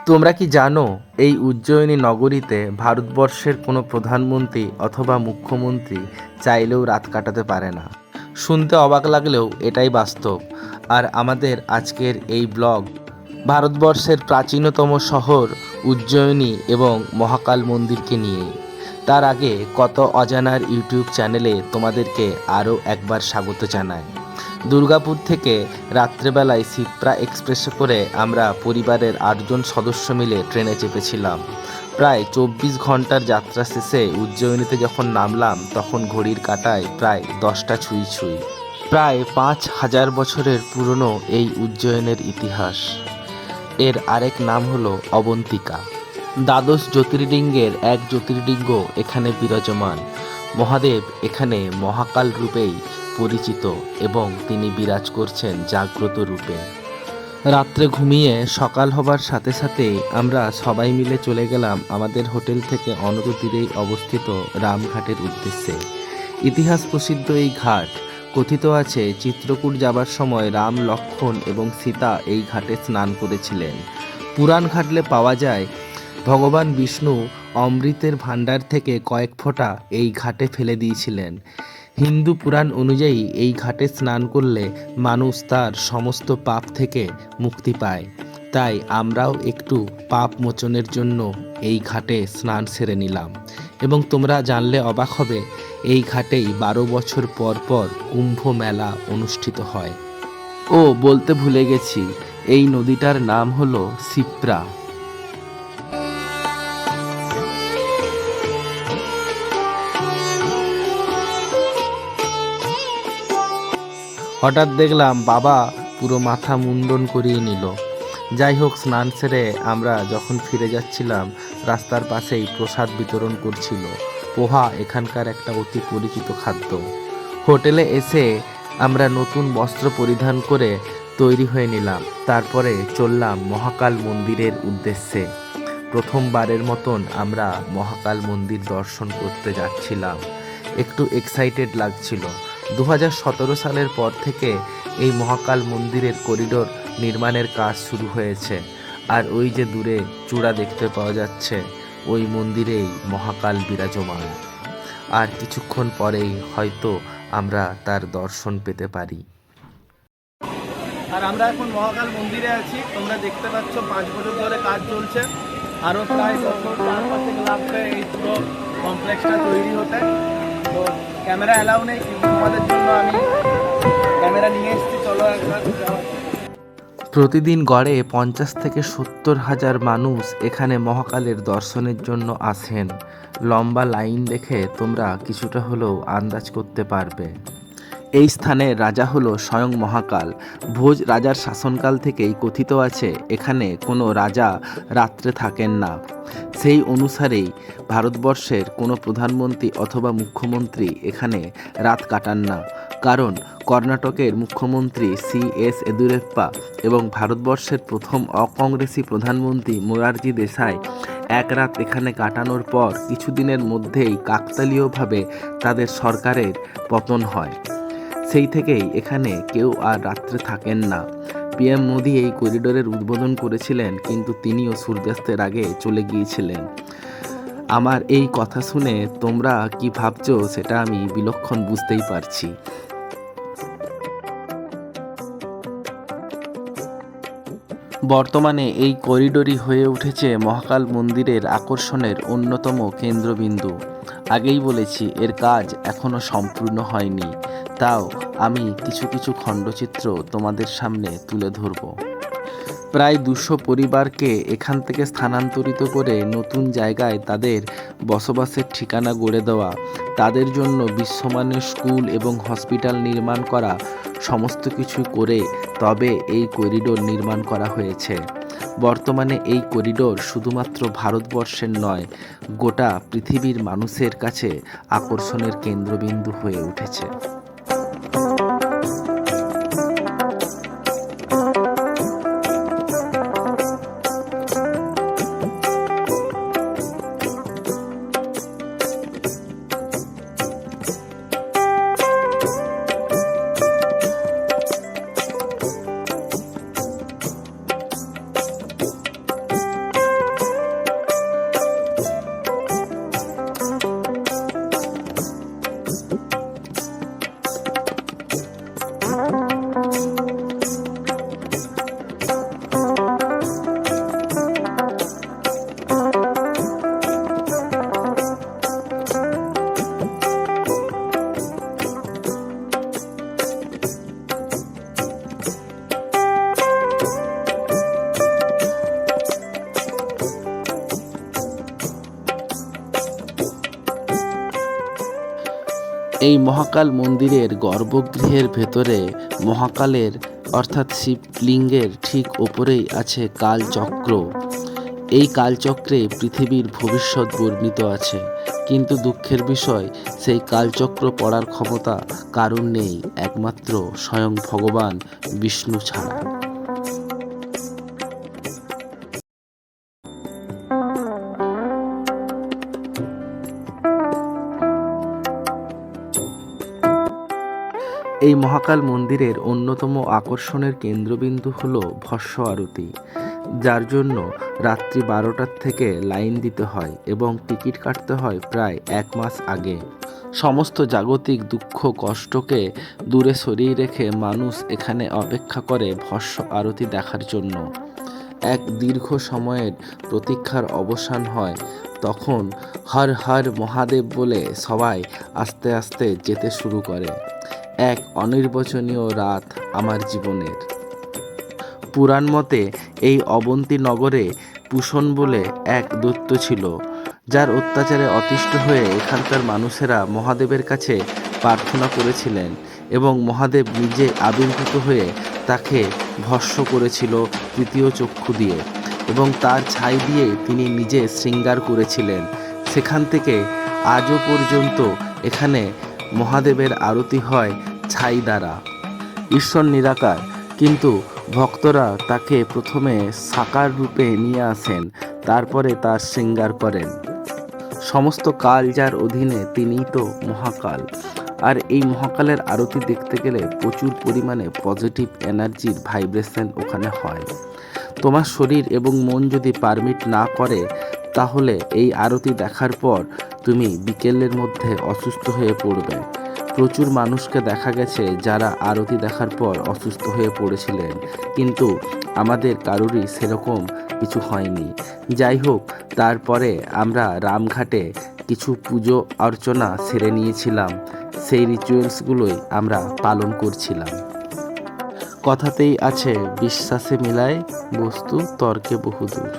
তোমরা কি জানো এই উজ্জয়িনী নগরীতে ভারতবর্ষের কোনো প্রধানমন্ত্রী অথবা মুখ্যমন্ত্রী চাইলেও রাত কাটাতে পারে না? শুনতে অবাক লাগলেও এটাই বাস্তব। আর আমাদের আজকের এই ব্লগ ভারতবর্ষের প্রাচীনতম শহর উজ্জয়িনী এবং মহাকাল মন্দিরকে নিয়েই। তার আগে কত অজানার ইউটিউব চ্যানেলে তোমাদেরকে আরও একবার স্বাগত জানাই। দুর্গাপুর থেকে রাত্রেবেলায় সিপ্রা এক্সপ্রেসে করে আমরা পরিবারের 8জন সদস্য মিলে ট্রেনে চেপেছিলাম। প্রায় 24 ঘন্টার যাত্রা শেষে উজ্জয়িনীতে যখন নামলাম তখন ঘড়ির কাঁটায় প্রায় 10টা ছুঁই ছুঁই। প্রায় 5000 বছরের পুরনো এই উজ্জয়িনের ইতিহাস। এর আরেক নাম হলো অবন্তিকা। দ্বাদশ জ্যোতির্লিঙ্গের এক জ্যোতির্লিঙ্গ এখানে বিরাজমান। মহাদেব এখানে মহাকাল রূপেই পরিচিত এবং তিনি বিরাজ করছেন জাগ্রত রূপে। রাত্রে ঘুমিয়ে সকাল হবার সাথে সাথেই আমরা সবাই মিলে চলে গেলাম আমাদের হোটেল থেকে অনতিদূরেই অবস্থিত রামঘাটের উদ্দেশ্যে। ইতিহাস প্রসিদ্ধ এই ঘাট, কথিত আছে চিত্রকূট যাবার সময় রাম, লক্ষ্মণ এবং সীতা এই ঘাটে স্নান করেছিলেন। পুরাণ ঘাটলে পাওয়া যায় ভগবান বিষ্ণু অমৃতের ভাণ্ডার থেকে কয়েক ফোঁটা এই ঘাটে ফেলে দিয়েছিলেন। হিন্দু পুরাণ অনুযায়ী এই ঘাটে স্নান করলে মানুষ তার সমস্ত পাপ থেকে মুক্তি পায়। তাই আমরাও একটু পাপ মোচনের জন্য এই ঘাটে স্নান সেরে নিলাম। এবং তোমরা জানলে অবাক হবে, এই ঘাটেই 12 বছর পর পর কুম্ভ মেলা অনুষ্ঠিত হয়। ও বলতে ভুলে গেছি, এই নদীটার নাম হলো সিপ্রা। হঠাৎ দেখলাম বাবা পুরো মাথা মুন্ডন করিয়ে নিল। যাই হোক, স্নান সেরে আমরা যখন ফিরে যাচ্ছিলাম রাস্তার পাশেই প্রসাদ বিতরণ করছিল। পোহা এখানকার একটা অতি পরিচিত খাদ্য। হোটেলে এসে আমরা নতুন বস্ত্র পরিধান করে তৈরি হয়ে নিলাম। তারপরে চললাম মহাকাল মন্দিরের উদ্দেশ্যে। প্রথমবারের মতন আমরা মহাকাল মন্দির দর্শন করতে যাচ্ছিলাম। একটু এক্সাইটেড লাগছিল। 2017 সালের পর থেকে এই মহাকাল মন্দিরের করিডোর নির্মাণের কাজ শুরু হয়েছে। আর ওই যে দূরে চূড়া দেখতে পাওয়া যাচ্ছে, ওই মন্দিরেই মহাকাল বিরাজমান। আর কিছুক্ষণ পরেই হয়তো আমরা তার দর্শন পেতে পারি। আর আমরা এখন মহাকাল মন্দিরে আছি। তোমরা দেখতে পাচ্ছ 5 বছর ধরে কাজ চলছে। আরও প্রায় বছর 4-5 থেকে লাগবে এই পুরো কমপ্লেক্সটা তৈরি হতে। তো ক্যামেরা অ্যালাউ নেই, কিন্তু তোমাদের জন্য আমি ক্যামেরা নিয়ে এসেছি। চলো একবার যাওয়া। প্রতিদিন গড়ে 50 থেকে 70 হাজার মানুষ এখানে মহাকালের দর্শনের জন্য আসেন। লম্বা লাইন দেখে তোমরা কিছুটা হলেও আন্দাজ করতে পারবে। এই স্থানের রাজা হলো স্বয়ং মহাকাল। ভোজ রাজার শাসনকাল থেকেই কথিত আছে এখানে কোনো রাজা রাত্রে থাকেন না। সেই অনুসারেই ভারতবর্ষের কোনো প্রধানমন্ত্রী অথবা মুখ্যমন্ত্রী এখানে রাত কাটান না। কারণ কর্ণাটকের মুখ্যমন্ত্রী CS ইয়েদুরাপ্পা এবং ভারতবর্ষের প্রথম অকংগ্রেসি প্রধানমন্ত্রী মোরারজি দেশাই এক রাত এখানে কাটানোর পর কিছুদিনের মধ্যেই কাকতালীয়ভাবে তাদের সরকারের পতন হয়। সেই থেকেই এখানে কেউ আর রাত্রে থাকেন না। PM মোদি এই করিডোরের উদ্বোধন করেছিলেন, কিন্তু তিনিও সূর্যাস্তের আগে চলে গিয়েছিলেন। আমার এই কথা শুনে তোমরা কি ভাবছো সেটা আমি বিলক্ষণ বুঝতেই পারছি। বর্তমানে এই করিডোরই হয়ে উঠেছে মহাকাল মন্দিরের আকর্ষণের অন্যতম কেন্দ্রবিন্দু। আগেই বলেছি এর কাজ এখনও সম্পূর্ণ হয়নি, তাও আমি কিছু কিছু খণ্ডচিত্র তোমাদের সামনে তুলে ধরব। প্রায় 200 পরিবারকে এখান থেকে স্থানান্তরিত করে নতুন জায়গায় তাদের বসবাসের ঠিকানা গড়ে দেওয়া, তাদের জন্য বিশ্বমানের স্কুল এবং হসপিটাল নির্মাণ করা, সমস্ত কিছু করে তবে এই করিডোর নির্মাণ করা হয়েছে। বর্তমানে এই করিডোর শুধুমাত্র ভারতবর্ষের নয়, গোটা পৃথিবীর মানুষের কাছে আকর্ষণের কেন্দ্রবিন্দু হয়ে উঠেছে। এই মহাকাল মন্দিরের গর্ভগৃহের ভেতরে মহাকালের অর্থাৎ শিবলিঙ্গের ঠিক ওপরেই আছে কালচক্র। এই কালচক্রে পৃথিবীর ভবিষ্যৎ বর্ণিত আছে, কিন্তু দুঃখের বিষয় সেই কালচক্র পড়ার ক্ষমতা কারুর নেই, একমাত্র স্বয়ং ভগবান বিষ্ণু ছাড়া। এই মহাকাল মন্দিরের অন্যতম আকর্ষণের কেন্দ্রবিন্দু হল ভস্য আরতি, যার জন্য রাত্রি 12টার থেকে লাইন দিতে হয় এবং টিকিট কাটতে হয় প্রায় 1 মাস আগে। সমস্ত জাগতিক দুঃখ কষ্টকে দূরে সরিয়ে রেখে মানুষ এখানে অপেক্ষা করে ভস্য আরতি দেখার জন্য। এক দীর্ঘ সময়ের প্রতীক্ষার অবসান হয়, তখন হর হর মহাদেব বলে সবাই আস্তে আস্তে যেতে শুরু করে। এক অনির্বচনীয় রাত আমার জীবনের। পুরাণ মতে এই অবন্তী নগরে পুষণ বলে এক দৈত্য ছিল, যার অত্যাচারে অতিষ্ঠ হয়ে এখানকার মানুষেরা মহাদেবের কাছে প্রার্থনা করেছিলেন এবং মহাদেব নিজে আবির্ভূত হয়ে তাকে ভস্য করেছিল তৃতীয় চক্ষু দিয়ে, এবং তার ছাই দিয়ে তিনি নিজে শৃঙ্গার করেছিলেন। সেখান থেকে আজও পর্যন্ত এখানে মহাদেবের আরতি হয় ছাই দ্বারা। ঈশ্বর নিরাকার, কিন্তু ভক্তরা তাকে প্রথমে সাকার রূপে নিয়ে আসেন, তারপরে তার শৃঙ্গার করেন। সমস্ত কাল যার অধীনে তিনিই তো মহাকাল। আর এই মহাকালের আরতি দেখতে গেলে প্রচুর পরিমাণে পজিটিভ এনার্জির ভাইব্রেশন ওখানে হয়। তোমার শরীর এবং মন যদি পারমিট না করে, তাহলে এই আরতি দেখার পর তুমি বিকেলের মধ্যে অসুস্থ হয়ে পড়বে। প্রচুর মানুষকে দেখা গেছে যারা আরতি দেখার পর অসুস্থ হয়ে পড়েছিলেন, কিন্তু আমাদের কারোরই সেরকম কিছু হয়নি। যাই হোক, তারপরে আমরা রামঘাটে কিছু পুজো অর্চনা সেরে নিয়েছিলাম। সেই রিচুয়ালসগুলোই আমরা পালন করছিলাম। কথাতেই আছে, বিশ্বাসে মিলায় বস্তু তর্কে বহুদূর।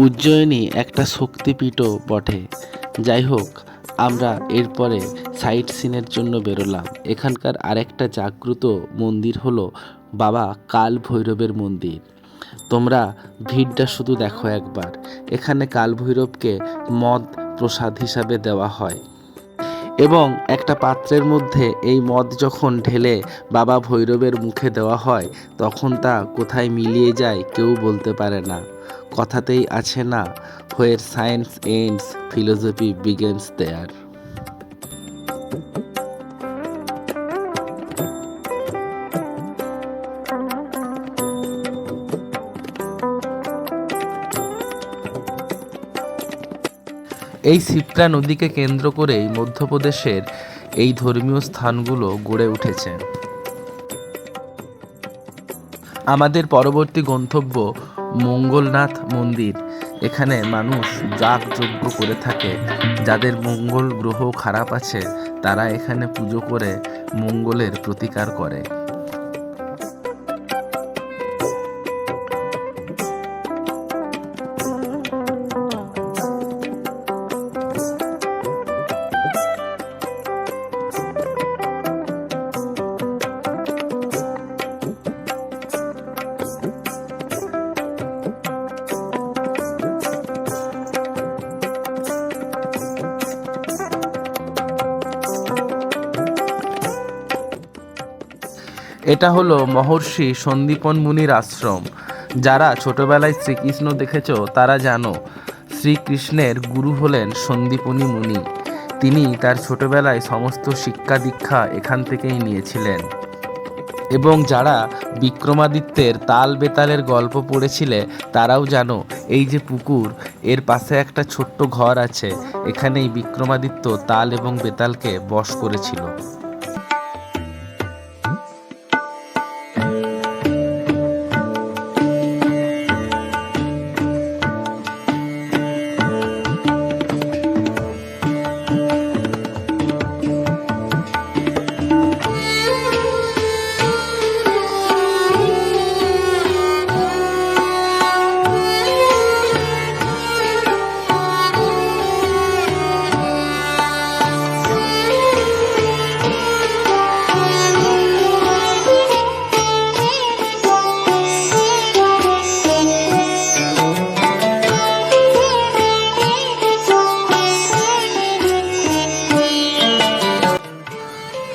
উজ্জয়িনী একটা শক্তিপীঠও বটে। যাই হোক, আমরা এরপরে সাইট সিনের জন্য বেরোলাম। এখানকার আরেকটা জাগ্রত মন্দির হলো বাবা কাল ভৈরবের মন্দির। তোমরা ভিড়টা শুধু দেখো একবার। এখানে কাল ভৈরবকে মদ প্রসাদ হিসাবে দেওয়া হয়, এবং একটা পাত্রের মধ্যে এই মদ যখন ঢেলে বাবা ভৈরবের মুখে দেওয়া হয়, তখন তা কোথায় মিলিয়ে যায় কেউ বলতে পারে না। কথাতেই আছে না, হোয়ার সায়েন্স এন্ডস ফিলোসফি বিগিনস দেয়ার। এই শিপ্রা নদীকে কেন্দ্র করেই মধ্যপ্রদেশের এই ধর্মীয় স্থানগুলো গড়ে উঠেছে। আমাদের পরবর্তী গন্তব্য মঙ্গলনাথ মন্দির। এখানে মানুষ যাগযজ্ঞ করে থাকে। যাদের মঙ্গল গ্রহ খারাপ আছে, তারা এখানে পুজো করে মঙ্গলের প্রতিকার করে। এটা হলো মহর্ষি সন্দীপন মুনির আশ্রম। যারা ছোটবেলায় শ্রীকৃষ্ণ দেখেছো তারা জানো শ্রীকৃষ্ণের গুরু হলেন সন্দীপনী মুনি। তিনি তার ছোটবেলায় সমস্ত শিক্ষা দীক্ষা এখান থেকেই নিয়েছিলেন। এবং যারা বিক্রমাদিত্যের তাল বেতালের গল্প পড়েছিলে তারাও জানো এই যে পুকুর, এর পাশে একটা ছোট্ট ঘর আছে, এখানেই বিক্রমাদিত্য তাল এবং বেতালকে বশ করেছিল।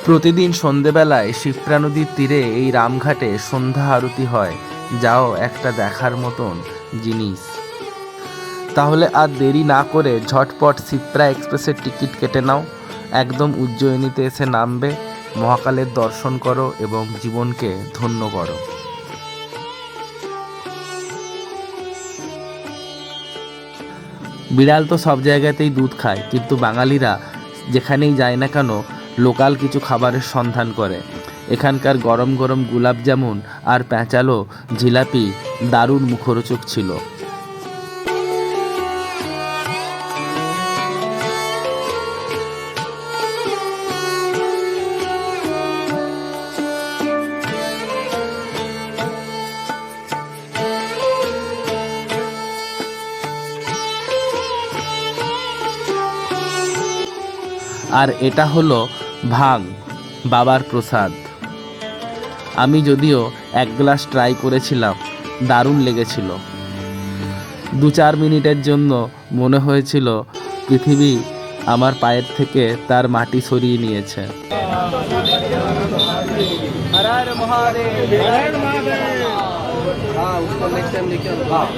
প্রতিদিন সন্ধেবেলায় শিপ্রা নদীর তীরে এই রামঘাটে সন্ধ্যা আরতি হয়, যাও একটা দেখার মতন জিনিস। তাহলে আর দেরি না করে ঝটপট শিপ্রা এক্সপ্রেসের টিকিট কেটে নাও, একদম উজ্জয়িনীতে এসে নামবে, মহাকালের দর্শন করো এবং জীবনকে ধন্য করো। বিড়াল তো সব জায়গাতেই দুধ খায়, কিন্তু বাঙালিরা যেখানেই যায় না কেন লোকাল কিছু খাবারের সন্ধান করে। এখানকার গরম গরম গুলাব জামুন আর প্যাঁচালো জিলাপি দারুণ মুখরোচক ছিল। আর এটা হলো ভাং, বাবার প্রসাদ। আমি যদিও এক গ্লাস ট্রাই করেছিলাম, দারুণ লেগেছিল। 2-4 মিনিটের জন্য মনে হয়েছিল পৃথিবী আমার পায়ের থেকে তার মাটি সরিয়ে নিয়েছে। हर हर महादेव, हर हर महादेव। हाँ, उसको नेक्स्ट टाइम लेके आओ।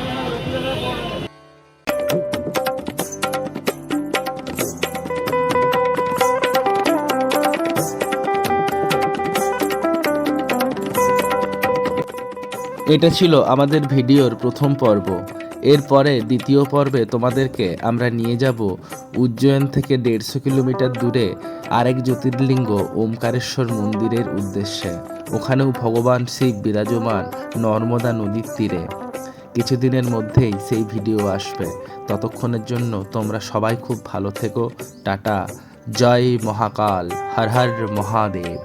এটা ছিল আমাদের ভিডিওর প্রথম পর্ব। এরপরে দ্বিতীয় পর্বে তোমাদেরকে আমরা নিয়ে যাব উজ্জয়ন থেকে 150 কিলোমিটার দূরে আরেক জ্যোতির্লিঙ্গ ওমকারেশ্বর মন্দিরের উদ্দেশ্যে। ওখানেও ভগবান শিব বিরাজমান নর্মদা নদীর তীরে। কিছুদিনের মধ্যেই সেই ভিডিও আসবে। ততক্ষণের জন্য তোমরা সবাই খুব ভালো থেকো। টাটা, জয় মহাকাল, হর হর মহাদেব।